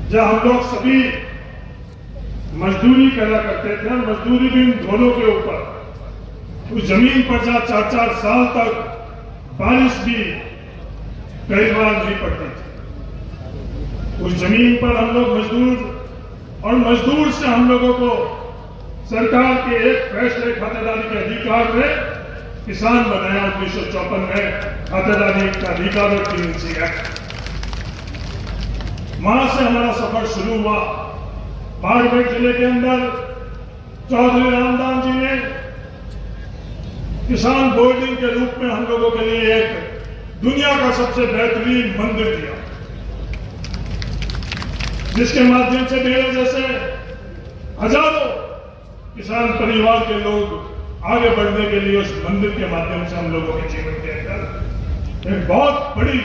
जहाँ हम लोग सभी मजदूरी करा करते थे, मजदूरी भी इन ढोलों के ऊपर, उस जमीन पर जहाँ 4-4 साल तक बारिश भी कई बार नहीं पड़ती थी, उस जमीन पर हम लोग मजदूर, और मजदूर से हम लोगों को सरकार के एक फैसले खातेदारी के अधिकार में किसान बनाया 1954 में, खातेदारी का अधिकार और टीएनसी एक्ट। वहां से हमारा सफर शुरू हुआ। बाड़मेर जिले के अंदर चौधरी रामदान जी ने किसान बोर्डिंग के रूप में हम लोगों के लिए एक दुनिया का सबसे बेहतरीन मंदिर दिया, जिसके माध्यम से मेरे जैसे हजारों किसान परिवार के लोग आगे बढ़ने के लिए उस मंदिर के माध्यम से हम लोगों के जीवन के अंदर एक बहुत बड़ी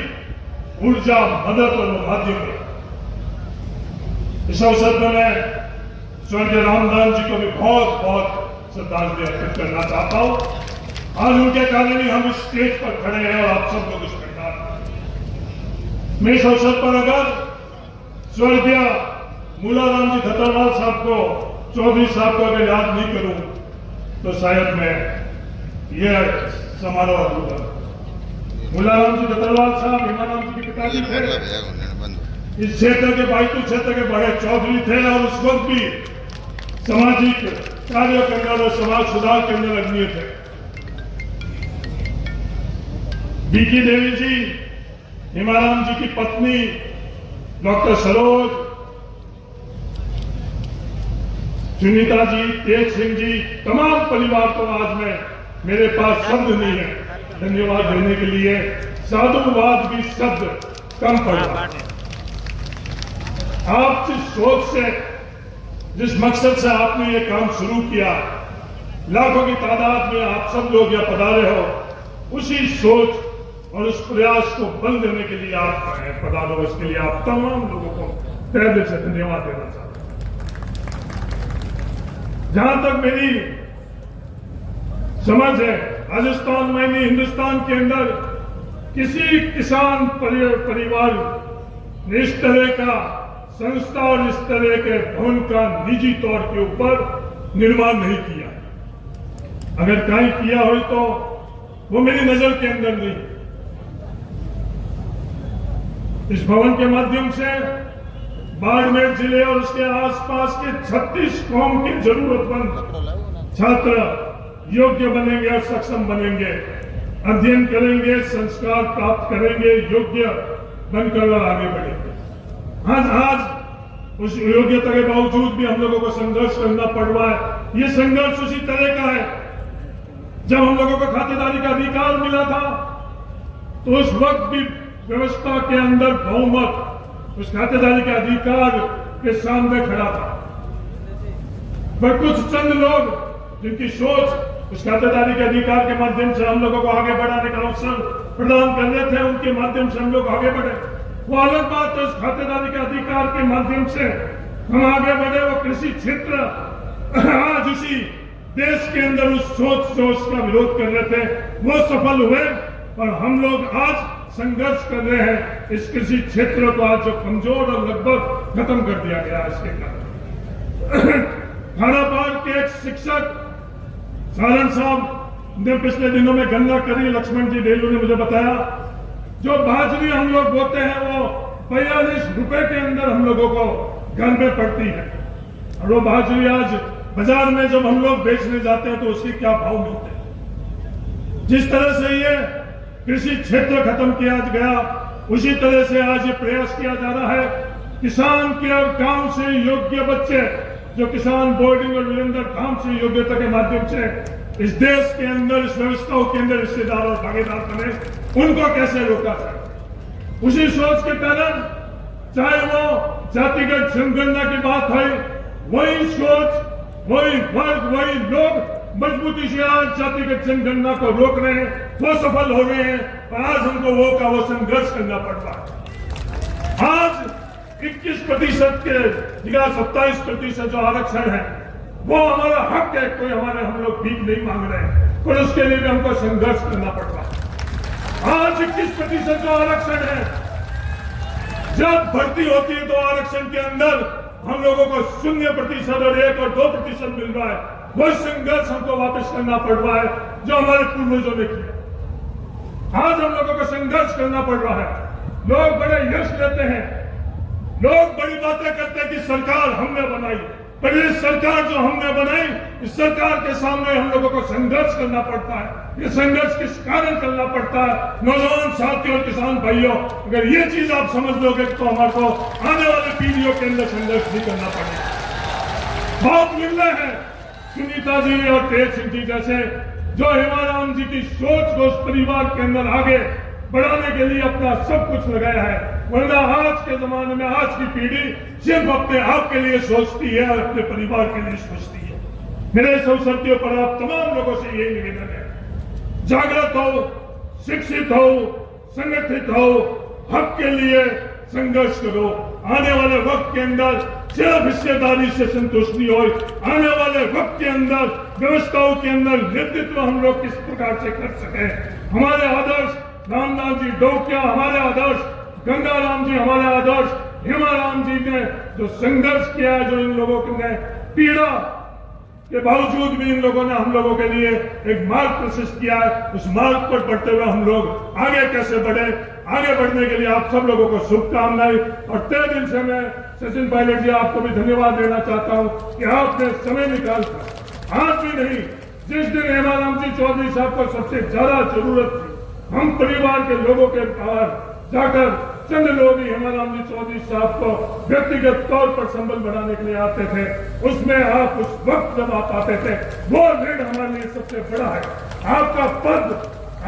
ऊर्जा, मदद और माध्यम है। इस अवसर पर मैं स्वर्गीय रामदान जी को भी बहुत बहुत श्रद्धांजलि अर्पित करना चाहता हूं। आज उनके कारण ही हम इस स्टेज पर खड़े हैं और आप सब लोग इस प्रकार हैं। मैं इस अवसर पर अगर स्वर्गीय मूलाराम जी धतरवाल साहब को, चौधरी साहब को अगर याद नहीं करूं तो शायद मैं यह समारोह अधूरा। मूलाराम जी धतरवाल साहब हिमाराम जी के पिताजी थे, इस क्षेत्र के बाइतू क्षेत्र के बड़े चौधरी थे और उस वक्त भी सामाजिक कार्य के अंदर और समाज सुधार के अंदर अग्रणी थे। बीकी देवी जी हिमाराम जी की पत्नी, डॉक्टर सरोज, सुनीता जी, तेज सिंह जी, तमाम परिवार को आज मैं, मेरे पास शब्द नहीं है धन्यवाद देने के लिए, साधुवाद भी शब्द कम पड़ रहा है। आप जिस सोच से, जिस मकसद से आपने ये काम शुरू किया, लाखों की तादाद में आप सब लोग यहाँ पधारे हो, उसी सोच और उस प्रयास को बल देने के लिए आप पधारो, इसके लिए आप तमाम लोगों को तहे दिल से धन्यवाद देना चाहता हूं। जहां तक मेरी समझ है, राजस्थान में नहीं, हिंदुस्तान के अंदर किसी किसान परिवार ने इस तरह का संस्था और इस तरह के भवन का निजी तौर के ऊपर निर्माण नहीं किया। अगर कहीं किया हो तो वो मेरी नजर के अंदर नहीं। इस भवन के माध्यम से बाड़मेर जिले और उसके आसपास के 36 कौम के जरूरतमंद छात्र योग्य बनेंगे और सक्षम बनेंगे, अध्ययन करेंगे, संस्कार प्राप्त करेंगे, योग्य बनकर आगे बढ़ेंगे। आज उस योग्यता के बावजूद भी हम लोगों को संघर्ष करना पड़ रहा है। ये संघर्ष उसी तरह का है जब हम लोगों को खातेदारी का अधिकार मिला था, तो उस वक्त भी व्यवस्था के अंदर बहुमत उस खातेदारी के अधिकार के सामने खड़ा था, पर कुछ चंद लोग जिनकी सोच उस खातेदारी के अधिकार के माध्यम से हम लोगों को आगे बढ़ाने का अवसर प्रदान कर रहे थे, उनके माध्यम से हम लोग आगे बढ़े। वो अलग बात है, उस खातेदारी के अधिकार के माध्यम से हम आगे बढ़े। वो कृषि क्षेत्र आज उसी देश के अंदर उस सोच जो उसका विरोध कर रहे थे वो सफल हुए, और हम लोग आज संघर्ष कर रहे हैं इस कृषि क्षेत्र को आज जो कमजोर और लगभग खत्म कर दिया गया। इसके कारण खानापार के एक शिक्षक सारण साहब ने पिछले दिनों में गन्ना करी, लक्ष्मण जी डेलू ने मुझे बताया, जो बाजरी हम लोग बोते हैं वो 42 रुपए के अंदर हम लोगों को घर में पड़ती है, और वो बाजरी आज बाजार में जब हम लोग बेचने जाते हैं तो उसके क्या भाव मिलते हैं। जिस तरह से ये कृषि क्षेत्र खत्म किया गया, उसी तरह से आज ये प्रयास किया जा रहा है किसान के और गांव से योग्य बच्चे जो किसान बोर्डिंग और वीरेंद्र धाम से योग्यता के माध्यम से इस देश के अंदर, इस व्यवस्थाओं के अंदर हिस्सेदार और भागीदार बने, उनको कैसे रोका जाए। उसी सोच के कारण चाहे वो जातिगत जनगणना की बात है, वही सोच, वही वर्ग, वही लोग मजबूती से आज जातिगत जनगणना को रोक रहे हैं, वो सफल हो रहे हैं, और आज हमको वो का वो संघर्ष करना पड़ रहा है। आज 21% के जगह 27% जो आरक्षण है वो हमारा हक है, कोई हम लोग भीख नहीं मांग रहे हैं, पर उसके लिए भी हमको संघर्ष करना पड़ रहा है। आज 21% जो आरक्षण है जब भर्ती होती है तो आरक्षण के अंदर हम लोगों को 0% और 1 और 2% मिल रहा है। वही संघर्ष हमको वापस करना पड़ रहा है जो हमारे पूर्वजों ने किया। आज हम लोगों को संघर्ष करना पड़ रहा है। लोग बड़े यश लेते हैं, लोग बड़ी बातें करते हैं कि सरकार हमने बनाई, पर ये सरकार जो हमने बनाई, इस सरकार के सामने हम लोगों को संघर्ष करना पड़ता है। ये संघर्ष किस कारण करना पड़ता है? नौजवान साथियों और किसान भाइयों, अगर ये चीज आप समझ लोगे तो हमारे को आने वाली पीढ़ियों के अंदर संघर्ष भी करना पड़ेगा। बहुत निर्णय है सुनीता जी और तेज सिंह जी जैसे जो हेमाराम जी की सोच को उस परिवार के अंदर आगे बढ़ाने के लिए अपना सब कुछ लगाया है। वरना आज के जमाने में आज की पीढ़ी सिर्फ अपने आप के लिए सोचती है और अपने परिवार के लिए सोचती है। मेरे इस अवसर के ऊपर आप तमाम लोगों से यही निवेदन है, जागृत हो, शिक्षित हो, संगठित हो, हक के लिए संघर्ष करो। आने वाले वक्त के अंदर सिर्फ हिस्सेदारी से संतुष्ट नहीं हो, आने वाले वक्त के अंदर व्यवस्थाओं के अंदर नेतृत्व हम लोग किस प्रकार से कर सके। हमारे आदर्श रामदास जी डोकिया, हमारे आदर्श गंगाराम जी, हमारे आदर्श हेमाराम जी ने जो संघर्ष किया है, जो इन लोगों ने पीड़ा के बावजूद भी इन लोगों ने हम लोगों के लिए एक मार्ग प्रशस्त किया है। उस मार्ग पर बढ़ते हुए हम लोग आगे कैसे बढ़े, आगे बढ़ने के लिए आप सब लोगों को शुभकामनाएं। और तय दिल से मैं सचिन पायलट जी आपको भी धन्यवाद देना चाहता हूं कि आपने समय निकालकर, आज भी नहीं, जिस दिन हेमाराम जी चौधरी साहब को सबसे ज्यादा जरूरत थी, हम परिवार के लोगों के बाहर जाकर चंद लोग ही हेमाराम जी चौधरी साहब को व्यक्तिगत तौर पर संबल बढ़ाने के लिए आते थे। उसमें आप उस वक्त जब आप आते थे, वो ऋण हमारे लिए सबसे बड़ा है। आपका पद,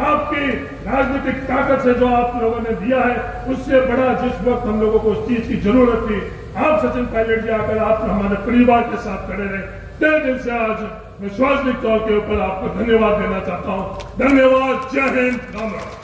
आपकी राजनीतिक ताकत से जो आप लोगों ने दिया है, उससे बड़ा जिस वक्त हम लोगों को उस चीज की जरूरत थी, आप सचिन पायलट जी आकर आप हमारे परिवार के साथ खड़े रहे। तय दिल से आज मैं सार्वजनिक तौर के ऊपर आपको धन्यवाद देना चाहता हूँ। धन्यवाद। जय हिंद, राम राम।